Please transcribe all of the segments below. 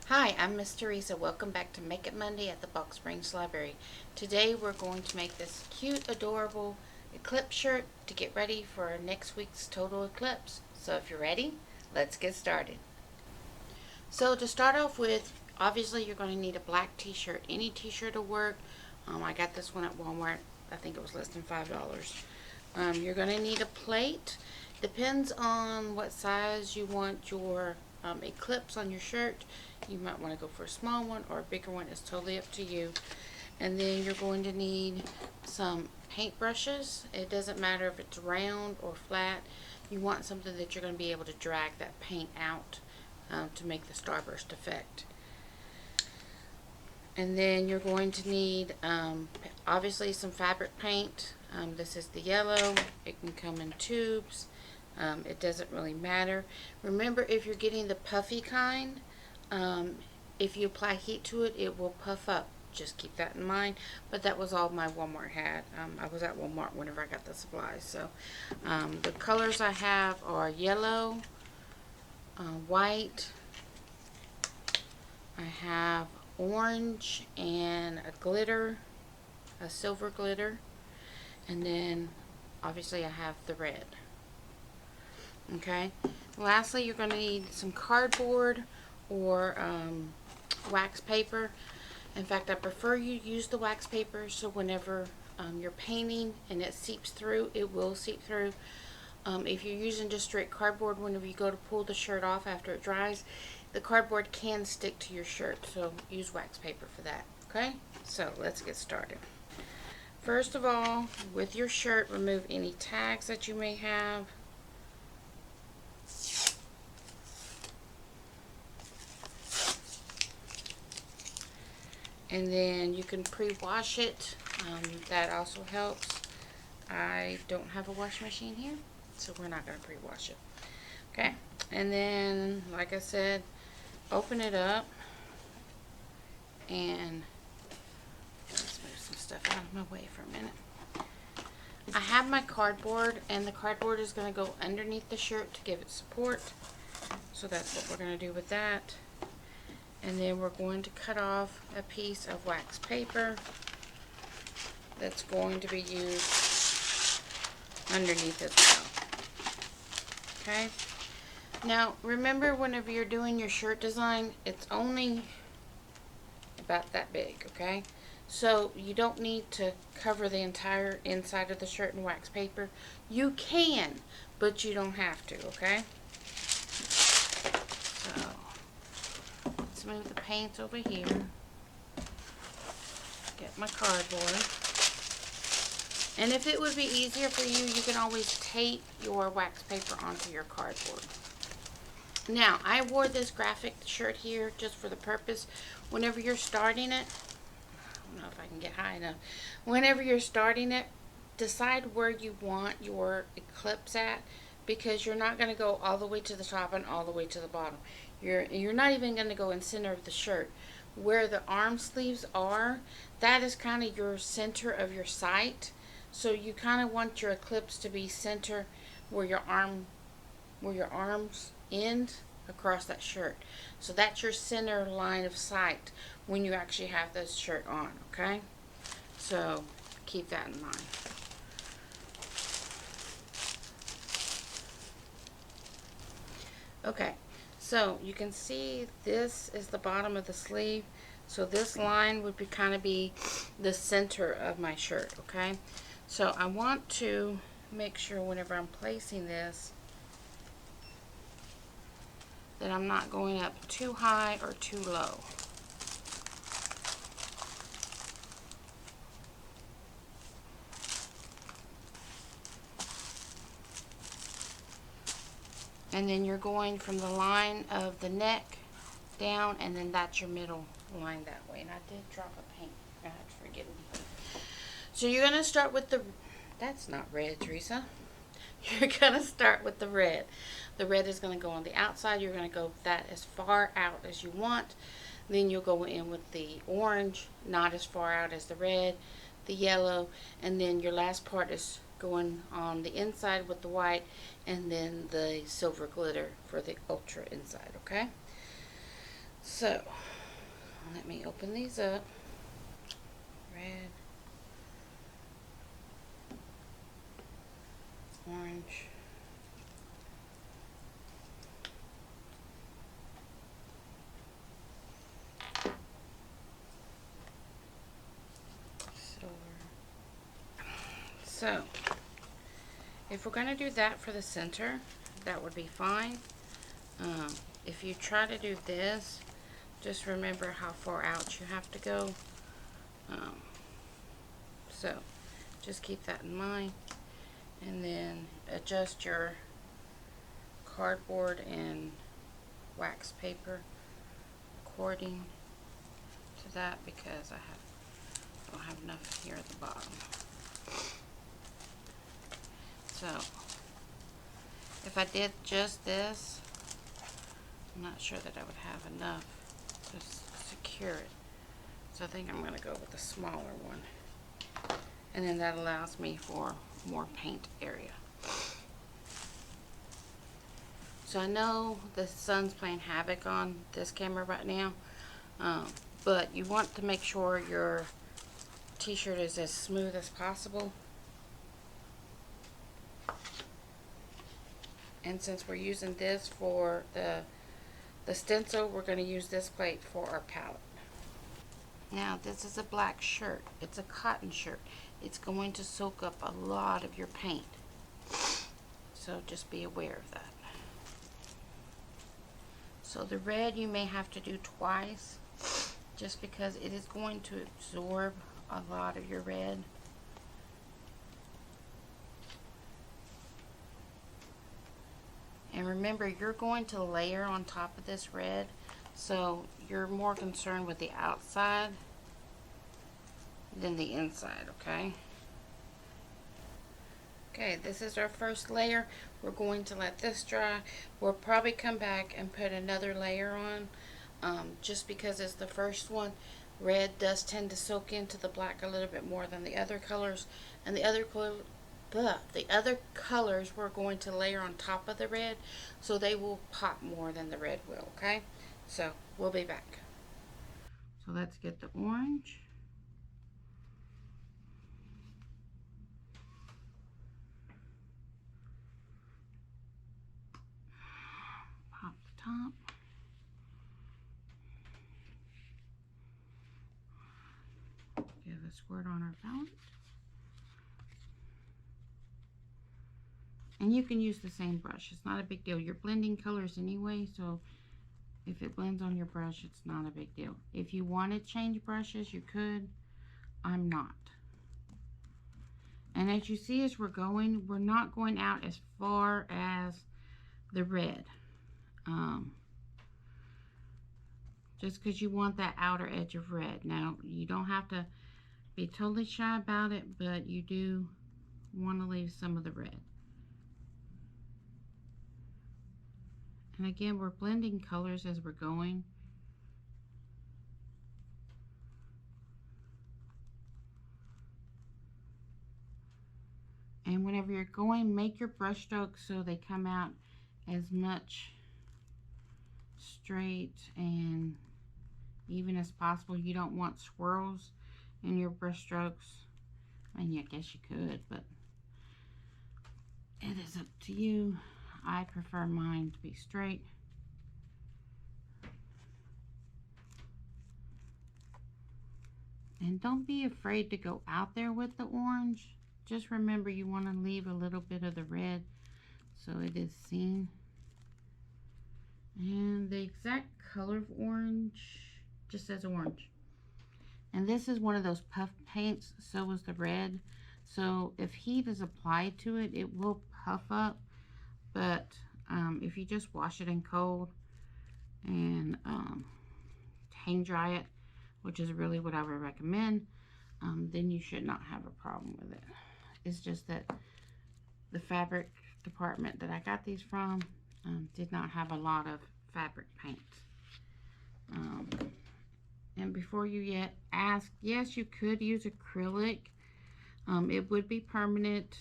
Hi, I'm Miss Teresa. Welcome back to Make It Monday at the Box Springs Library. Today we're going to make this cute, adorable eclipse shirt to get ready for next week's total eclipse. So if you're ready, let's get started. So to start off with, obviously you're going to need a black t-shirt. Any t-shirt will work. I got this one at Walmart. I think it was less than $5. You're going to need a plate. Depends on what size you want your eclipse on your shirt. You might want to go for a small one or a bigger one. It's totally up to you. And then you're going to need some paint brushes. It doesn't matter if it's round or flat. You want something that you're going to be able to drag that paint out to make the starburst effect. And then you're going to need obviously some fabric paint. This is the yellow. It can come in tubes. It doesn't really matter. Remember, if you're getting the puffy kind, if you apply heat to it, it will puff up. Just keep that in mind. But that was all my Walmart had. I was at Walmart whenever I got the supplies. So the colors I have are yellow, white. I have orange and a glitter, a silver glitter, and then obviously I have the red. Okay, lastly you're going to need some cardboard or wax paper. In fact, I prefer you use the wax paper, so whenever you're painting and it seeps through, it will seep through. If you're using just straight cardboard, whenever you go to pull the shirt off after it dries, the cardboard can stick to your shirt, so use wax paper for that. Okay, so let's get started. First of all, with your shirt, remove any tags that you may have. And then you can pre-wash it. That also helps. I don't have a wash machine here, so we're not going to pre-wash it. Okay, and then like I said, open it up and let's move some stuff out of my way for a minute. I have my cardboard, and the cardboard is going to go underneath the shirt to give it support. So that's what we're going to do with that. And then we're going to cut off a piece of wax paper that's going to be used underneath as well. Okay. Now remember, whenever you're doing your shirt design, it's only about that big, okay? So you don't need to cover the entire inside of the shirt in wax paper. You can, but you don't have to, okay? So let's move the paint over here. Get my cardboard. And if it would be easier for you, you can always tape your wax paper onto your cardboard. Now, I wore this graphic shirt here just for the purpose. Whenever you're starting it, I don't know if I can get high enough. Whenever you're starting it, decide where you want your eclipse at, because you're not going to go all the way to the top and all the way to the bottom. You're not even going to go in center of the shirt. Where the arm sleeves are, that is kind of your center of your sight. So you kind of want your eclipse to be center where your arms end across that shirt. So that's your center line of sight when you actually have this shirt on, okay? So keep that in mind. Okay, so you can see this is the bottom of the sleeve. So this line would be the center of my shirt, okay? So I want to make sure whenever I'm placing this that I'm not going up too high or too low. And then you're going from the line of the neck down, and then that's your middle line that way. And I did drop a paint. I had to forget it. So you're going to start with that's not red, Teresa. You're going to start with the red. The red is going to go on the outside. You're going to go that as far out as you want. Then you'll go in with the orange, not as far out as the red, the yellow, and then your last part is going on the inside with the white, and then the silver glitter for the ultra inside, okay? So, let me open these up. Red, orange, silver. So, if we're going to do that for the center, that would be fine. If you try to do this, just remember how far out you have to go. So, just keep that in mind. And then adjust your cardboard and wax paper according to that, because I don't have enough here at the bottom. So, if I did just this, I'm not sure that I would have enough to secure it. So I think I'm going to go with a smaller one. And then that allows me for more paint area. So I know the sun's playing havoc on this camera right now, but you want to make sure your t-shirt is as smooth as possible. And since we're using this for the stencil, we're going to use this plate for our palette. Now this is a black shirt. It's a cotton shirt. It's going to soak up a lot of your paint. So just be aware of that. So the red you may have to do twice, just because it is going to absorb a lot of your red. And remember, you're going to layer on top of this red, so you're more concerned with the outside than the inside, okay? Okay, this is our first layer. We're going to let this dry. We'll probably come back and put another layer on, just because it's the first one. Red does tend to soak into the black a little bit more than the other colors, and the other colors we're going to layer on top of the red, so they will pop more than the red will, okay? So we'll be back. So let's get the orange. Pop the top. Give a squirt on our palette. And you can use the same brush. It's not a big deal. You're blending colors anyway, so if it blends on your brush, it's not a big deal. If you want to change brushes, you could. I'm not. And as you see, as we're going, we're not going out as far as the red. Just because you want that outer edge of red. Now, you don't have to be totally shy about it, but you do want to leave some of the red. And again, we're blending colors as we're going. And whenever you're going, make your brush strokes so they come out as much straight and even as possible. You don't want swirls in your brush strokes. I mean, I guess you could, but it is up to you. I prefer mine to be straight. And don't be afraid to go out there with the orange. Just remember, you want to leave a little bit of the red so it is seen. And the exact color of orange just says orange. And this is one of those puff paints, so is the red. So if heat is applied to it, it will puff up. But if you just wash it in cold and hang dry it, which is really what I would recommend, then you should not have a problem with it. It's just that the fabric department that I got these from did not have a lot of fabric paint. And before you yet ask, yes, you could use acrylic. It would be permanent.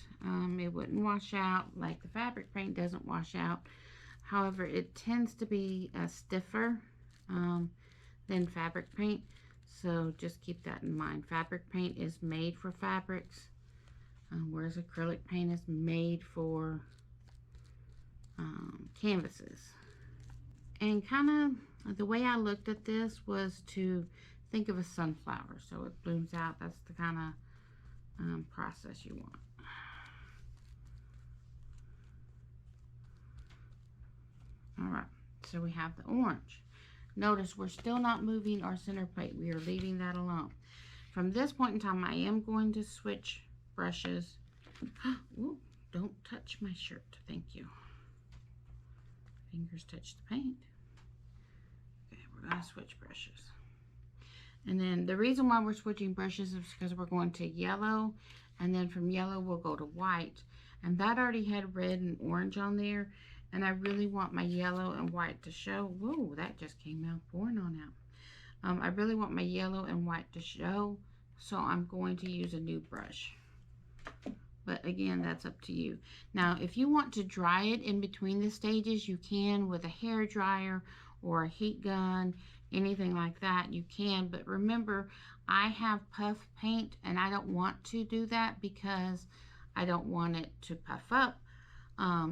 It wouldn't wash out like the fabric paint doesn't wash out. However, it tends to be stiffer than fabric paint. So just keep that in mind. Fabric paint is made for fabrics, whereas acrylic paint is made for canvases. And kind of the way I looked at this was to think of a sunflower. So it blooms out. That's the kind of process you want. Alright, so we have the orange. Notice we're still not moving our center plate. We are leaving that alone. From this point in time, I am going to switch brushes. Ooh, don't touch my shirt. Thank you. Fingers touch the paint. Okay, we're going to switch brushes. And then the reason why we're switching brushes is because we're going to yellow, and then from yellow we'll go to white. And that already had red and orange on there, and I really want my yellow and white to show. Whoa, that just came out pouring on out. I really want my yellow and white to show, so I'm going to use a new brush. But again, that's up to you. Now, if you want to dry it in between the stages, you can with a hair dryer or a heat gun, anything like that, you can. But remember, I have puff paint, and I don't want to do that because I don't want it to puff up.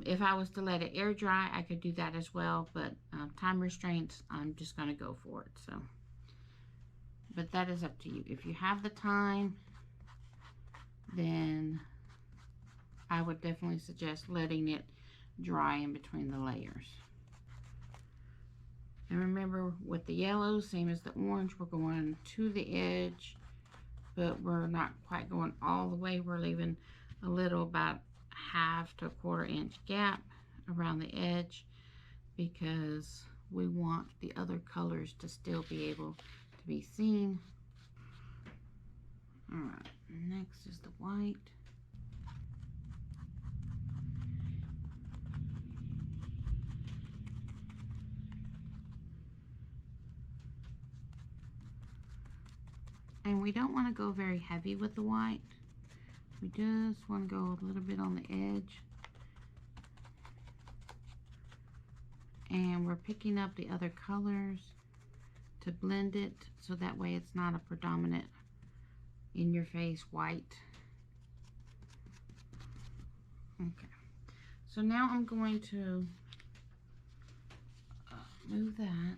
If I was to let it air dry, I could do that as well, but time restraints, I'm just going to go for it. So, but that is up to you. If you have the time, then I would definitely suggest letting it dry in between the layers. And remember, with the yellow, same as the orange, we're going to the edge, but we're not quite going all the way. We're leaving a little, about half to a quarter-inch gap around the edge, because we want the other colors to still be able to be seen. All right, next is the white. And we don't want to go very heavy with the white. We just want to go a little bit on the edge. And we're picking up the other colors to blend it, so that way it's not a predominant in-your-face white. Okay, so now I'm going to move that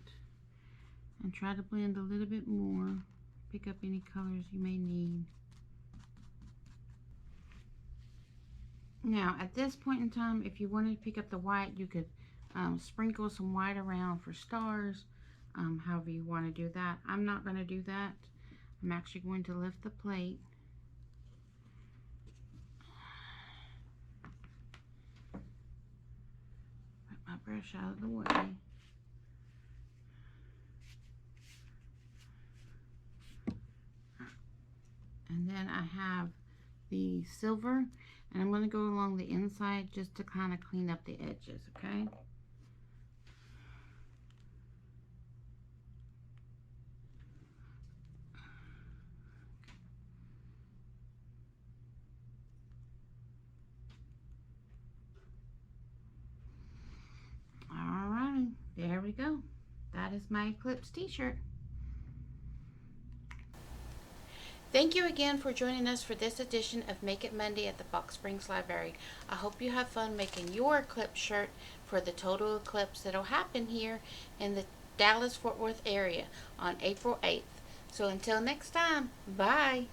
and try to blend a little bit more. Pick up any colors you may need. Now, at this point in time, if you wanted to pick up the white, you could sprinkle some white around for stars, however you want to do that. I'm not going to do that. I'm actually going to lift the plate. Put my brush out of the way. And then I have the silver, and I'm going to go along the inside just to kind of clean up the edges, okay? Alright, there we go. That is my Eclipse t-shirt. Thank you again for joining us for this edition of Make It Monday at the Box Springs Library. I hope you have fun making your Eclipse shirt for the total eclipse that'll happen here in the Dallas-Fort Worth area on April 8th. So until next time, bye!